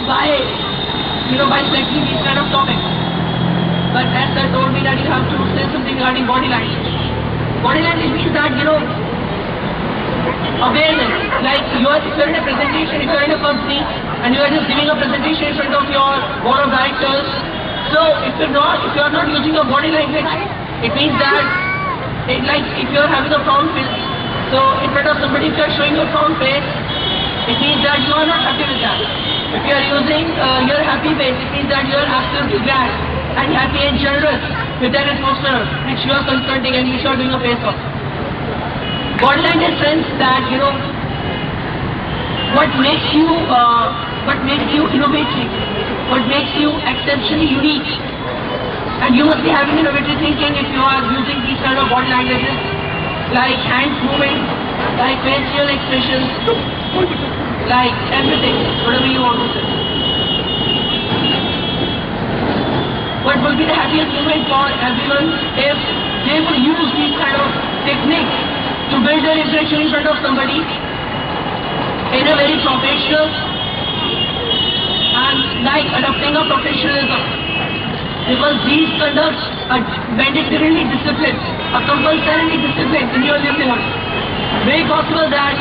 by selecting these kind of topics. But as sir told me that you have to say something regarding body language. Body language means that, awareness. Like if you're in a presentation, if you're in a company and you are just giving a presentation in front of your board of directors, so if you're not using your body language, it means that if you're having a frown face, so in front of somebody if you're showing your frown face, it means that you are not happy with that. If you are using your happy face, it means that you are absolutely glad and happy and generous with that atmosphere which you are confronting and which you are doing a face off. Body language sense that what makes you innovative, what makes you exceptionally unique, and you must be having innovative thinking if you are using these kind of body languages, like hand movement, like facial expressions, like everything, whatever you want to say. What will be the happiest moment for everyone if they will use these kind of techniques to build their impression in front of somebody in a very professional and like adopting a professionalism, because these conducts are mandatorily disciplined, are compulsorily disciplined in your livelihood. Very possible that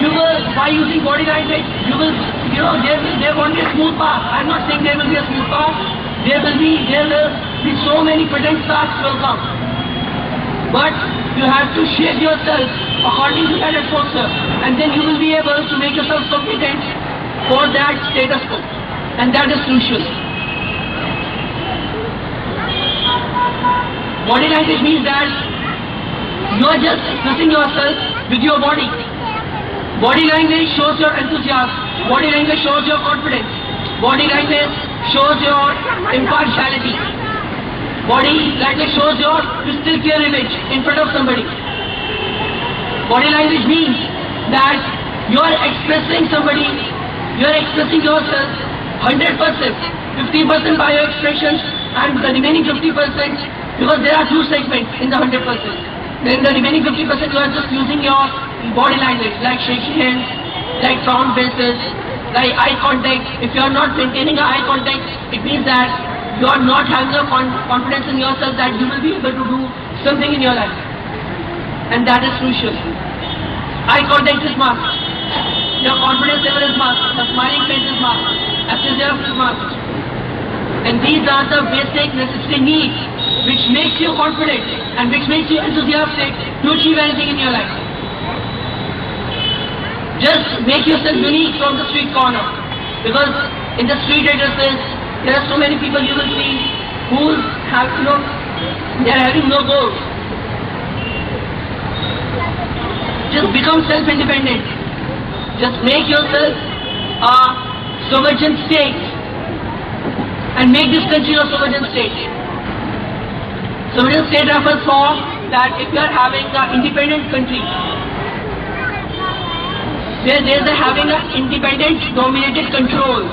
you will, by using body language, you will, there won't be a smooth path. I'm not saying there will be a smooth path. There will be so many present paths will come. But you have to shape yourself according to that atmosphere, and then you will be able to make yourself competent for that status quo, and that is crucial. Body language means that you are just expressing yourself with your body. Body language shows your enthusiasm. Body language shows your confidence. Body language shows your impartiality. Body language shows your crystal clear image in front of somebody. Body language means that you are expressing somebody, you are expressing yourself 100%, 50% by your expressions, and the remaining 50%, because there are two segments in the 100%. Then the remaining 50% you are just using your body language, like shaking hands, like frown faces, like eye contact. If you are not maintaining eye contact, it means that you are not having a confidence in yourself that you will be able to do something in your life. And that is crucial. Eye contact is must. Your confidence level is must. The smiling face is must. Enthusiasm is must. And these are the basic necessary needs which makes you confident and which makes you enthusiastic to achieve anything in your life. Just make yourself unique from the street corner, because in the street addresses there are so many people you will see who have they are having no goals. Just become self-independent. Just make yourself a sovereign state and make this country a sovereign state. Sovereign state refers for that if you are having an independent country, where there is having an independent dominated control.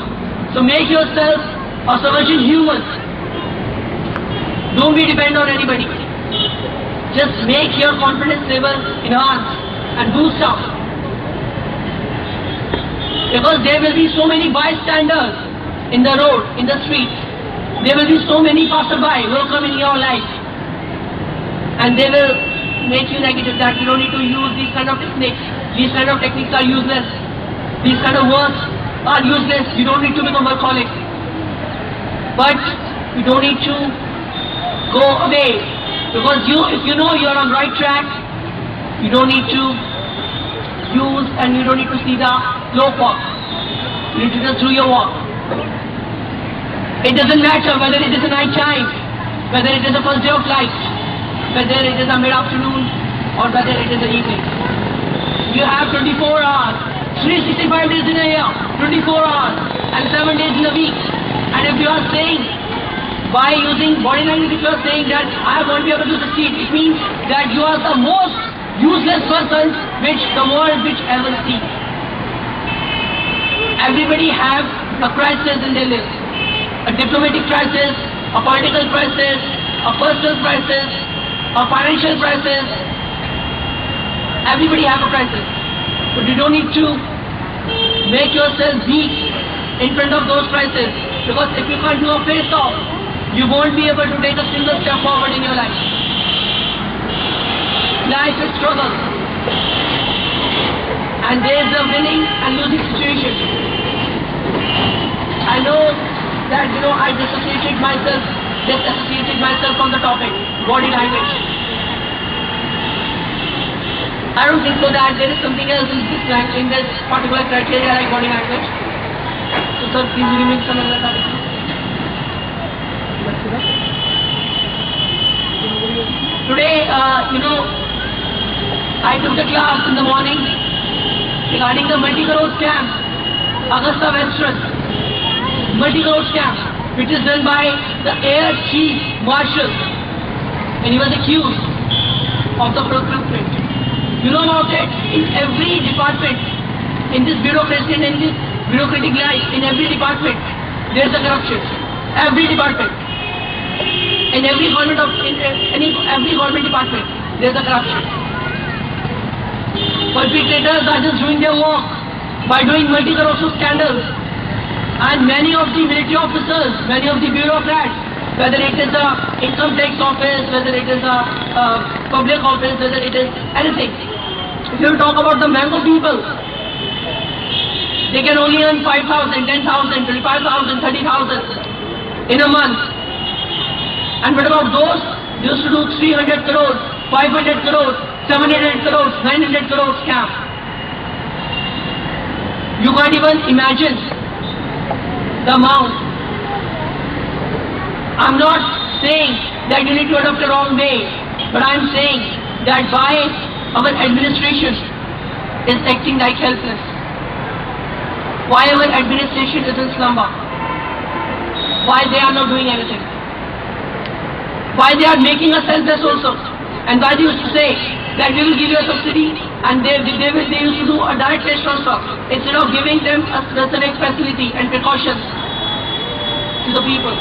So make yourself a sovereign human. Don't be dependent on anybody. Just make your confidence level enhance and boost up. Because there will be so many bystanders in the road, in the streets. There will be so many passerby who will come in your life, and they will make you negative that you don't need to use these kind of techniques. These kind of techniques are useless. These kind of words are useless. You don't need to become a workaholic. But you don't need to go away, because if you know you are on right track, you don't need to use and you don't need to see the slow walk. You need to just do your walk. It doesn't matter whether it is a night time, whether it is a first day of light, whether it is a mid-afternoon or whether it is an evening. You have 24 hours, 365 days in a year, 24 hours and 7 days in a week. And if you are saying, by using body language, if you are saying that I won't be able to succeed, it means that you are the most useless person which the world which ever sees. Everybody has a crisis in their lives. A diplomatic crisis, a political crisis, a personal crisis, a financial crisis. Everybody has a crisis. But you don't need to make yourself weak in front of those prices. Because if you can't do a face-off, you won't be able to take a single step forward in your life. Life is struggle. And there is a winning and losing situation. I know that, I disassociated myself from the topic, body language. I don't think so that there is something else in this particular criteria like body language. So sir, please give me some other topic. Today, I took the class in the morning regarding the multi-crore scam, Augusta Western multi-crore scam, which is done by the Air Chief Marshal, and he was accused of the procurement. You know about it. In every department, in this bureaucracy and in this bureaucratic life, in every department, there is a corruption. Every department, in every government every government department, there is a corruption. Perpetrators are just doing their work by doing multi-crore scandals, and many of the military officers, many of the bureaucrats, whether it is the income tax office, whether it is the public office, whether it is anything. If you talk about the mango people, they can only earn 5,000, 10,000, 25,000, 30,000 in a month. And what about those? They used to do 300 crores, 500 crores, 700 crores, 900 crores scam. You can't even imagine the amount. I'm not saying that you need to adopt the wrong way, but I'm saying that why our administration is acting like helpless. Why our administration is in slumber. Why they are not doing anything. Why they are making us helpless also. And why they used to say that we will give you a subsidy and they used to do a direct cash transfer instead of giving them a specific facility and precautions to the people.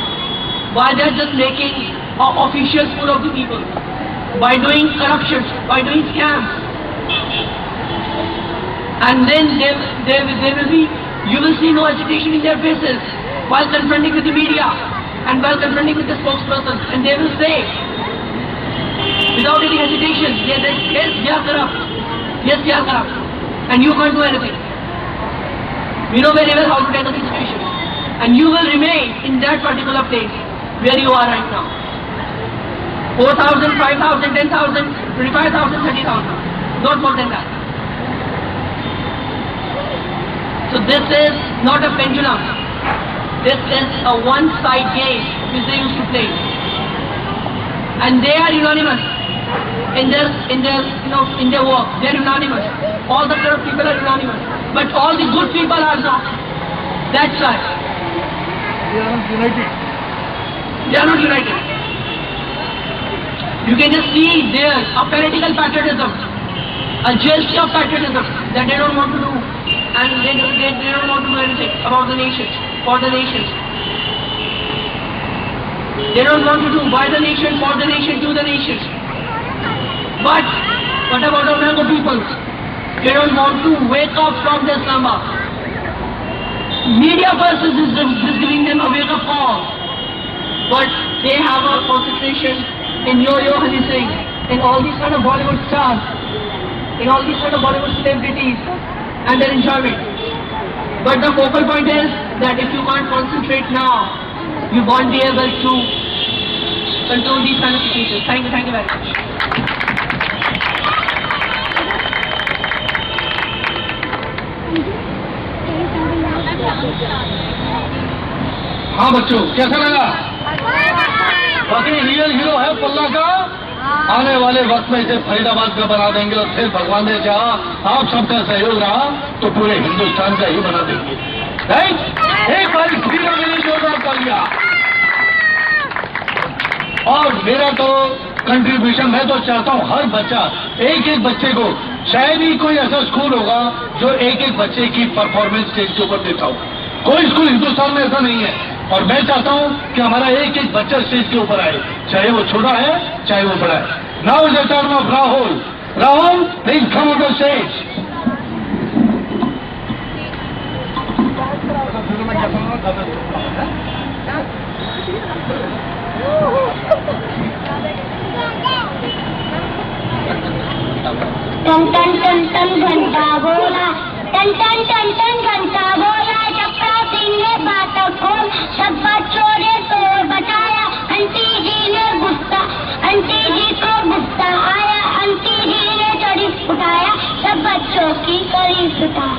Why they are just making officials full of the people, by doing corruption, by doing scams. And then you will see no agitation in their faces while confronting with the media and while confronting with the spokesperson, and they will say without any hesitation, yes, we are corrupt, yes, we are corrupt, and you can't do anything. We know very well how to tackle the situation, and you will remain in that particular place where you are right now. 4,000, 5,000, 10,000, 25,000, 30,000. Not more than that. So this is not a pendulum. This is a one-side game which they used to play. And they are unanimous in their work. They are unanimous. All the corrupt people are unanimous. But all the good people are not. That's right. They are not united. They are not united. You can just see there a political patriotism, a jealousy of patriotism that they don't want to do, and they don't want to do anything about the nations, for the nations. They don't want to do by the nation, for the nation, to the nations. But what about the Mango people? They don't want to wake up from their slumber. Media persons is giving them a wake-up call. But they have a concentration in Yo-Yo Honey Singh, in all these kind of Bollywood stars, in all these kind of Bollywood celebrities and their enjoyment. But the focal point is that if you can't concentrate now, you won't be able to control these kind of situations. Thank you very much. हाँ बच्चों, कैसा लगा? बाकी real hero है पल्ला का। आने वाले वक्त में इसे फरीदाबाद का बना देंगे और फिर भगवान ने चाहा आप सबका सहयोग रहा तो पूरे हिंदुस्तान का ही बना देंगे। राइट? एक बार फ्रीडम के लिए जोरदार कर लिया। और मेरा तो कंट्रीब्यूशन, मैं तो चाहता हूँ हर बच्चा, एक एक बच्चे को, शायद ही कोई ऐसा स्कूल होगा जो एक एक बच्चे की परफॉर्मेंस स्टेज के ऊपर देता हो। कोई स्कूल हिंदुस्तान में ऐसा नहीं है। और मैं चाहता हूं कि हमारा एक एक बच्चा स्टेज के ऊपर आए, चाहे वो छोटा है चाहे वो बड़ा है। Now is the turn of Rahul. Rahul, please come on the stage. टन टन टन टन घंटा बोला, टन टन टन टन घंटा बोला, चपड़ा सिंह ने बात खोल, सब बच्चों ने शोर बचाया, आंटी जी ने गुस्सा, आंटी जी को गुस्सा आया, आंटी जी ने चढ़ी उठाया, सब बच्चों की करीब उठा।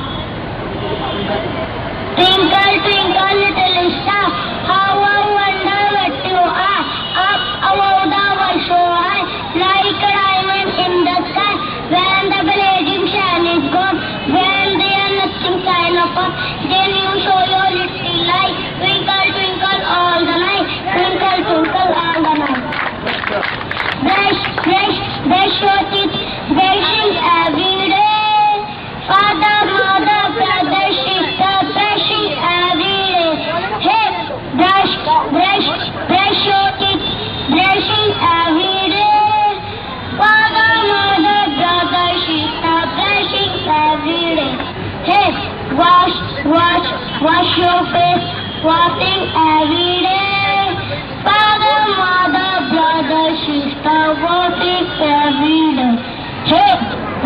Twinkle twinkle little star, how I wonder what you are, up above the world so high, like a diamond in the sky. When the blazing sun is gone, when there is nothing sign of us, then you show your little light. Twinkle twinkle all the night, twinkle twinkle all the night. Brush brush brush your teeth, brushing every day. Father, mother, brother, sister, brushing every day. Hey, brush brush brush your teeth, brushing every day. Father, mother, brother, sister, brushing every day. Hey, wash, wash, wash your face, washing every day. Father, mother, brother, sister, washing every day. Hey,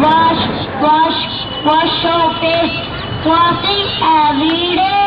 wash, wash, wash your face, washing every day.